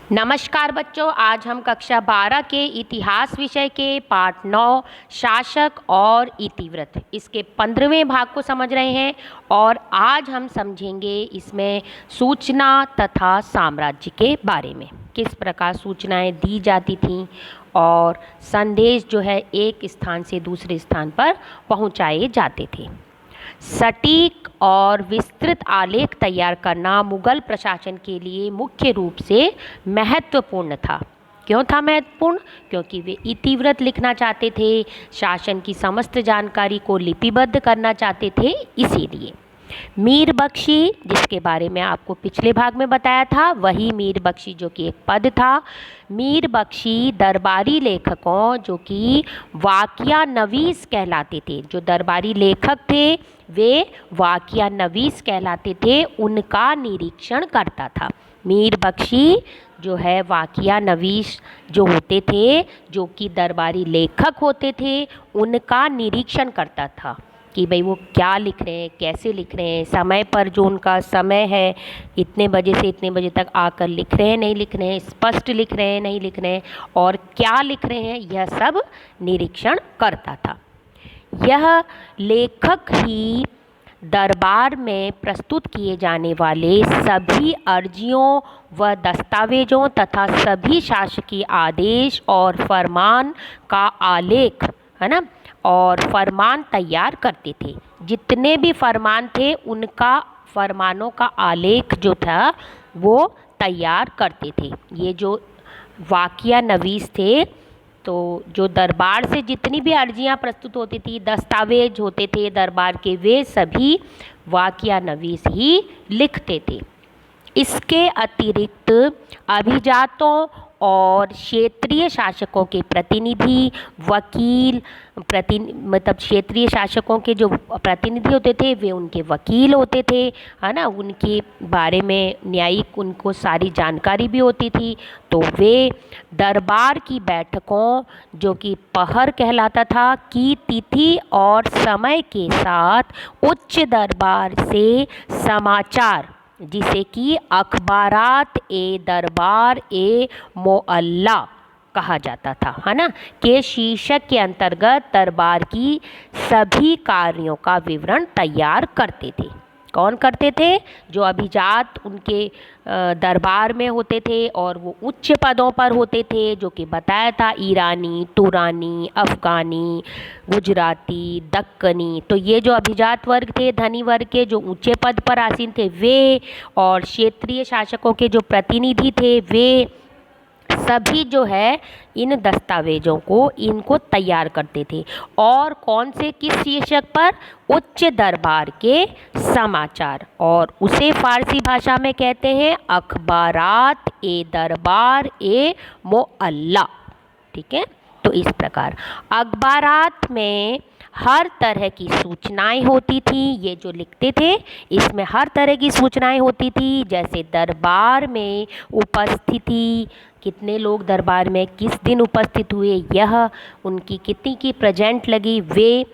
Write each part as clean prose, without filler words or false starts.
नमस्कार बच्चों, आज हम कक्षा 12 के इतिहास विषय के पाठ 9 शासक और इतिवृत्त इसके 15वें भाग को समझ रहे हैं। और आज हम समझेंगे इसमें सूचना तथा साम्राज्य के बारे में, किस प्रकार सूचनाएं दी जाती थीं और संदेश जो है एक स्थान से दूसरे स्थान पर पहुंचाए जाते थे। सटीक और विस्तृत आलेख तैयार करना मुगल प्रशासन के लिए मुख्य रूप से महत्वपूर्ण था। क्यों था महत्वपूर्ण? क्योंकि वे इतिवृत्त लिखना चाहते थे, शासन की समस्त जानकारी को लिपिबद्ध करना चाहते थे। इसीलिए मीर बख्शी, जिसके बारे में आपको पिछले भाग में बताया था, वही मीर बख्शी जो कि एक पद था। मीर बख्शी दरबारी लेखकों, जो कि वाकिया नवीस कहलाते थे, जो दरबारी लेखक थे वे वाकिया नवीस कहलाते थे, उनका निरीक्षण करता था। मीर बख्शी जो है वाकिया नवीस जो होते थे, जो कि दरबारी लेखक होते थे, उनका निरीक्षण करता था कि भाई वो क्या लिख रहे हैं, कैसे लिख रहे हैं, समय पर जो उनका समय है, इतने बजे से इतने बजे तक आकर लिख रहे हैं नहीं लिख रहे हैं, स्पष्ट लिख रहे हैं नहीं लिख रहे हैं, और क्या लिख रहे हैं, यह सब निरीक्षण करता था। यह लेखक ही दरबार में प्रस्तुत किए जाने वाले सभी अर्जियों व दस्तावेजों तथा सभी शासकीय आदेश और फरमान का आलेख, है ना, और फरमान तैयार करते थे। जितने भी फरमान थे उनका फरमानों का आलेख जो था वो तैयार करते थे। ये जो वाकिया नवीस थे, तो जो दरबार से जितनी भी अर्जियां प्रस्तुत होती थी, दस्तावेज होते थे दरबार के, वे सभी वाकिया नवीस ही लिखते थे। इसके अतिरिक्त अभिजातों और क्षेत्रीय शासकों के प्रतिनिधि, वकील, मतलब क्षेत्रीय शासकों के जो प्रतिनिधि होते थे वे उनके वकील होते थे, है ना, उनके बारे में न्यायिक उनको सारी जानकारी भी होती थी। तो वे दरबार की बैठकों, जो कि पहर कहलाता था, की तिथि और समय के साथ उच्च दरबार से समाचार, जिसे कि अखबारात ए दरबार ए मोअल्ला कहा जाता था, है ना, के शीर्षक के अंतर्गत दरबार की सभी कार्यों का विवरण तैयार करते थे। कौन करते थे? जो अभिजात उनके दरबार में होते थे और वो उच्च पदों पर होते थे, जो कि बताया था ईरानी, तुरानी, अफ़गानी, गुजराती, दक्कनी। तो ये जो अभिजात वर्ग थे, धनी वर्ग के जो ऊंचे पद पर आसीन थे वे, और क्षेत्रीय शासकों के जो प्रतिनिधि थे वे सभी जो है इन दस्तावेजों को इनको तैयार करते थे। और कौन से किस शीर्षक पर? उच्च दरबार के समाचार, और उसे फारसी भाषा में कहते हैं अखबारात ए दरबार ए मोअल्ला। ठीक है, तो इस प्रकार अखबारात में हर तरह की सूचनाएं होती थी। ये जो लिखते थे इसमें हर तरह की सूचनाएं होती थी, जैसे दरबार में उपस्थिति, कितने लोग दरबार में किस दिन उपस्थित हुए, यह उनकी कितनी की प्रेजेंट लगी वे,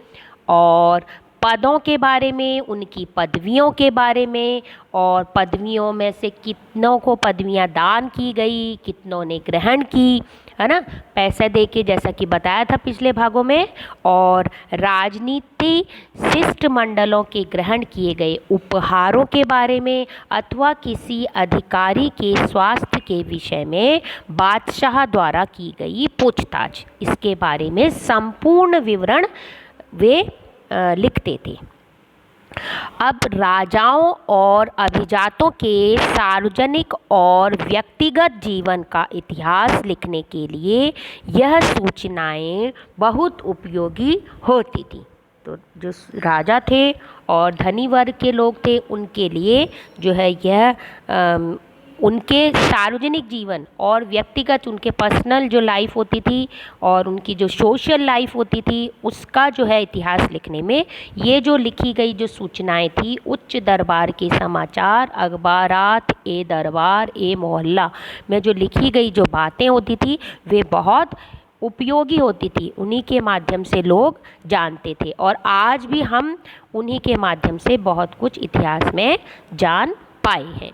और पदों के बारे में, उनकी पदवियों के बारे में, और पदवियों में से कितनों को पदवियां दान की गई, कितनों ने ग्रहण की, है ना, पैसे दे के, जैसा कि बताया था पिछले भागों में। और राजनीति शिष्टमंडलों के ग्रहण किए गए उपहारों के बारे में, अथवा किसी अधिकारी के स्वास्थ्य के विषय में बादशाह द्वारा की गई पूछताछ, इसके बारे में संपूर्ण विवरण वे लिखते थे। अब राजाओं और अभिजातों के सार्वजनिक और व्यक्तिगत जीवन का इतिहास लिखने के लिए यह सूचनाएं बहुत उपयोगी होती थी। तो जो राजा थे और धनी वर्ग के लोग थे उनके लिए जो है यह उनके सार्वजनिक जीवन और व्यक्तिगत उनके पर्सनल जो लाइफ होती थी और उनकी जो सोशल लाइफ होती थी उसका जो है इतिहास लिखने में ये जो लिखी गई जो सूचनाएं थी, उच्च दरबार के समाचार, अखबारात ए दरबार ए मोहल्ला में जो लिखी गई जो बातें होती थी वे बहुत उपयोगी होती थी। उन्हीं के माध्यम से लोग जानते थे और आज भी हम उन्हीं के माध्यम से बहुत कुछ इतिहास में जान पाए हैं।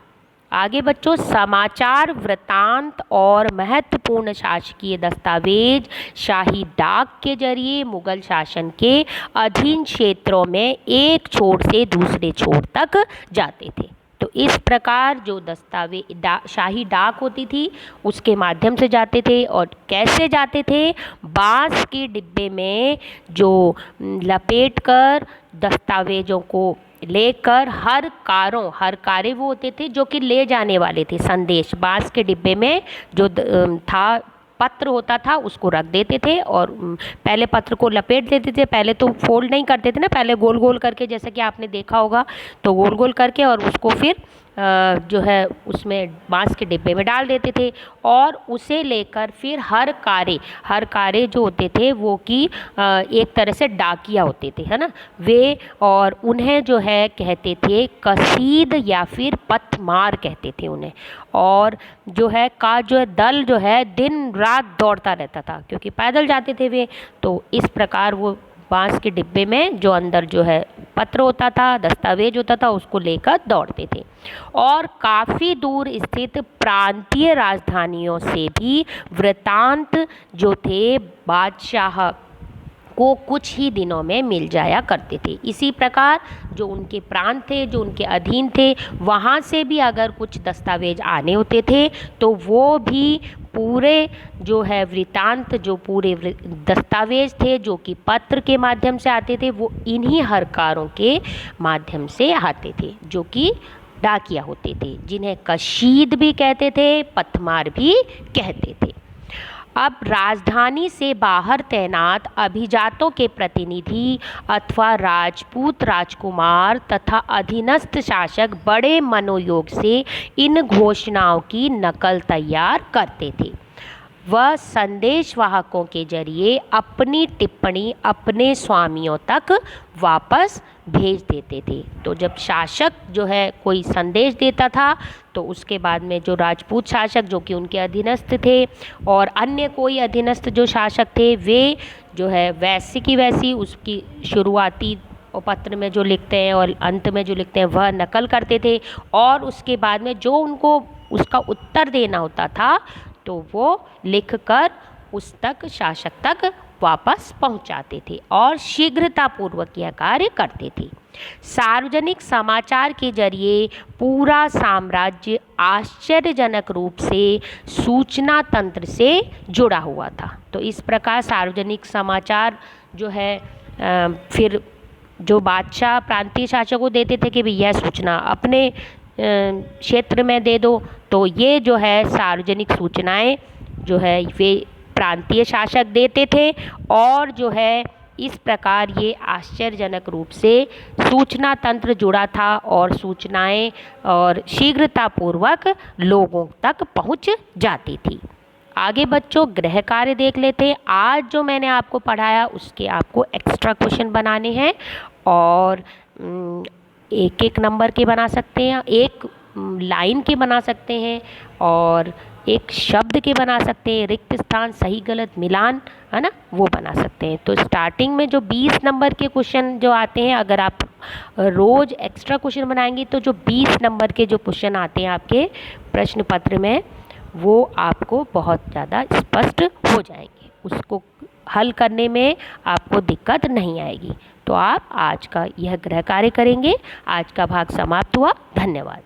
आगे बच्चों, समाचार, वृत्तांत और महत्वपूर्ण शासकीय दस्तावेज शाही डाक के जरिए मुगल शासन के अधीन क्षेत्रों में एक छोर से दूसरे छोर तक जाते थे। तो इस प्रकार जो दस्तावेज शाही डाक होती थी उसके माध्यम से जाते थे। और कैसे जाते थे? बांस के डिब्बे में जो लपेट कर दस्तावेजों को लेकर हर कारे वो होते थे जो कि ले जाने वाले थे संदेश। बांस के डिब्बे में जो था पत्र होता था उसको रख देते थे और पहले पत्र को लपेट देते थे। पहले तो फोल्ड नहीं करते थे ना, पहले गोल गोल करके, जैसे कि आपने देखा होगा, तो गोल गोल करके और उसको फिर जो है उसमें बांस के डिब्बे में डाल देते थे। और उसे लेकर फिर हर कारे जो होते थे वो कि एक तरह से डाकिया होते थे, है ना, वे, और उन्हें जो है कहते थे कसीद या फिर पथमार कहते थे उन्हें। और जो है दल जो है दिन रात दौड़ता रहता था, क्योंकि पैदल जाते थे वे। तो इस प्रकार वो बांस के डिब्बे में जो अंदर जो है पत्र होता था, दस्तावेज होता था, उसको लेकर दौड़ते थे। और काफ़ी दूर स्थित प्रांतीय राजधानियों से भी वृत्तांत जो थे बादशाह को कुछ ही दिनों में मिल जाया करते थे। इसी प्रकार जो उनके प्रांत थे, जो उनके अधीन थे, वहाँ से भी अगर कुछ दस्तावेज आने होते थे तो वो भी पूरे जो है वृत्तांत, जो पूरे दस्तावेज थे जो कि पत्र के माध्यम से आते थे, वो इन्हीं हरकारों के माध्यम से आते थे, जो कि डाकिया होते थे, जिन्हें कशीद भी कहते थे, पथमार भी कहते थे। अब राजधानी से बाहर तैनात अभिजातों के प्रतिनिधि अथवा राजपूत राजकुमार तथा अधीनस्थ शासक बड़े मनोयोग से इन घोषणाओं की नकल तैयार करते थे। वह संदेशवाहकों के जरिए अपनी टिप्पणी अपने स्वामियों तक वापस भेज देते थे। तो जब शासक जो है कोई संदेश देता था तो उसके बाद में जो राजपूत शासक जो कि उनके अधीनस्थ थे और अन्य कोई अधीनस्थ जो शासक थे, वे जो है वैसी की वैसी उसकी शुरुआती पत्र में जो लिखते हैं और अंत में जो लिखते हैं वह नकल करते थे। और उसके बाद में जो उनको उसका उत्तर देना होता था तो वो लिखकर उस तक शासक तक वापस पहुंचाते थे और शीघ्रतापूर्वक यह कार्य करते थे। सार्वजनिक समाचार के जरिए पूरा साम्राज्य आश्चर्यजनक रूप से सूचना तंत्र से जुड़ा हुआ था। तो इस प्रकार सार्वजनिक समाचार जो है फिर जो बादशाह प्रांतीय शासक को देते थे कि भाई यह सूचना अपने क्षेत्र में दे दो, तो ये जो है सार्वजनिक सूचनाएं जो है वे प्रांतीय शासक देते थे। और जो है इस प्रकार ये आश्चर्यजनक रूप से सूचना तंत्र जुड़ा था और सूचनाएं और शीघ्रतापूर्वक लोगों तक पहुंच जाती थी। आगे बच्चों गृह कार्य देख लेते हैं। आज जो मैंने आपको पढ़ाया उसके आपको एक्स्ट्रा क्वेश्चन बनाने हैं और एक एक नंबर के बना सकते हैं, एक लाइन के बना सकते हैं और एक शब्द के बना सकते हैं, रिक्त स्थान, सही गलत मिलान, है ना, वो बना सकते हैं। तो स्टार्टिंग में जो 20 नंबर के क्वेश्चन जो आते हैं, अगर आप रोज़ एक्स्ट्रा क्वेश्चन बनाएंगे तो जो 20 नंबर के जो क्वेश्चन आते हैं आपके प्रश्न पत्र में, वो आपको बहुत ज़्यादा स्पष्ट हो जाएंगे, उसको हल करने में आपको दिक्कत नहीं आएगी। तो आप आज का यह गृह कार्य करेंगे। आज का भाग समाप्त हुआ। धन्यवाद।